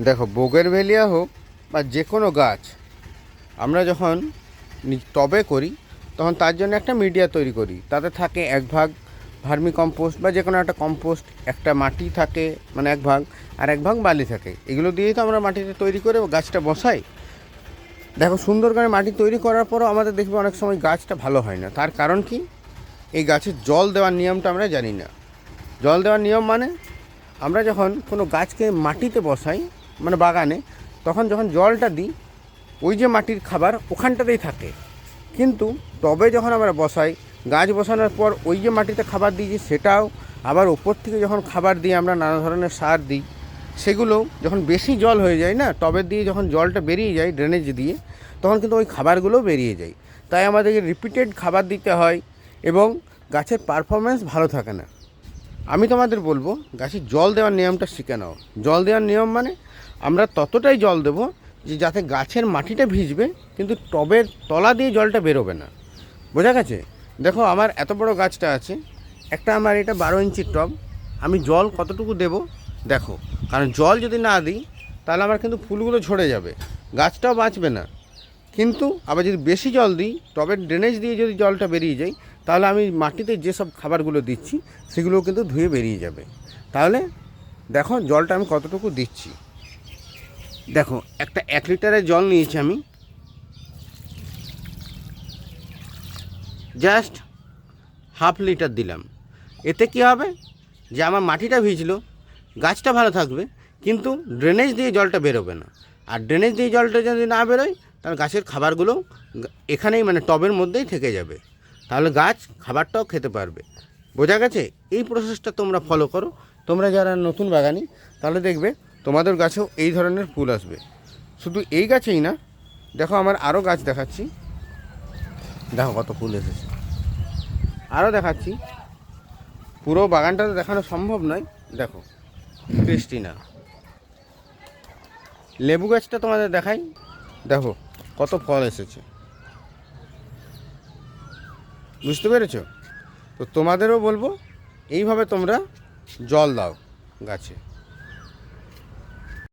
দেখো, বোগেনভেলিয়া হোক বা যে কোনো গাছ আমরা যখন টবে করি তখন তার জন্য একটা মিডিয়া তৈরি করি। তাতে থাকে এক ভাগ ভার্মি কম্পোস্ট বা যে কোনো একটা কম্পোস্ট, একটা মাটি থাকে মানে এক ভাগ, আর এক ভাগ বালি থাকে। এগুলো দিয়েই তো আমরা মাটিতে তৈরি করে গাছটা বসাই। দেখো, সুন্দর করে মাটি তৈরি করার পরও আমাদের দেখবে অনেক সময় গাছটা ভালো হয় না। তার কারণ কি? এই গাছের জল দেওয়ার নিয়মটা আমরা জানি না। জল দেওয়ার নিয়ম মানে আমরা যখন কোনো গাছকে মাটিতে বসাই মানে বাগানে, তখন যখন জলটা দিই ওই যে মাটির খাবার ওখানটাতেই থাকে। কিন্তু টবে যখন আমরা বসাই, গাছ বসানোর পর ওই যে মাটিতে খাবার দিয়েছি সেটাও আবার ওপর থেকে যখন খাবার দিই, আমরা নানা ধরনের সার দিই, সেগুলো যখন বেশি জল হয়ে যায় না, টবের দিয়ে যখন জলটা বেরিয়ে যায় ড্রেনেজ দিয়ে, তখন কিন্তু ওই খাবারগুলো বেরিয়ে যায়। তাই আমাদেরকে রিপিটেড খাবার দিতে হয় এবং গাছের পারফরমেন্স ভালো থাকে না। আমি তোমাদের বলবো গাছে জল দেওয়ার নিয়মটা শিখে নাও। জল দেওয়ার নিয়ম মানে আমরা ততটাই জল দেবো যে যাতে গাছের মাটিটা ভিজবে কিন্তু টবের তলা দিয়ে জলটা বেরোবে না। বোঝা গেছে? দেখো, আমার এত বড় গাছটা আছে, একটা আমার এটা 12 ইঞ্চির টব। আমি জল কতটুকু দেব দেখো, কারণ জল যদি না দিই তাহলে আমার কিন্তু ফুলগুলো ঝরে যাবে, গাছটাও বাঁচবে না। কিন্তু আবার যদি বেশি জল দিই, টবের ড্রেনেজ দিয়ে যদি জলটা বেরিয়ে যায়, তাহলে আমি মাটিতে যেসব খাবারগুলো দিচ্ছি সেগুলোও কিন্তু ধুয়ে বেরিয়ে যাবে। তাহলে দেখো জলটা আমি কতটুকু দিচ্ছি। দেখো, একটা 1 লিটারের জল নিয়েছি আমি, জাস্ট হাফ লিটার দিলাম। এতে কি হবে যে আমার মাটিটা ভিজলো, গাছটা ভালো থাকবে, কিন্তু ড্রেনেজ দিয়ে জলটা বেরোবে না। আর ড্রেনেজ দিয়ে জলটা যদি না বেরোয় তাহলে গাছের খাবারগুলো এখানেই মানে টবের মধ্যেই থেকে যাবে। তাহলে গাছ খাবারটাও খেতে পারবে। বোঝা গেছে? এই প্রসেসটা তোমরা ফলো করো। তোমরা যারা নতুন বাগানি তাহলে দেখবে তোমাদের গাছেও এই ধরনের ফুল আসবে। শুধু এই গাছেই না, দেখো আমার আরও গাছ দেখাচ্ছি। দেখো কত ফুল এসেছে। আরও দেখাচ্ছি। পুরো বাগানটা তো দেখানো সম্ভব নয়। দেখো, ক্রিস্টিনা লেবু গাছটা তোমাদের দেখাই। দেখো কত ফল এসেছে, বুঝতে পেরেছো? তো তোমাদেরও বলবো এইভাবে তোমরা জল দাও গাছে।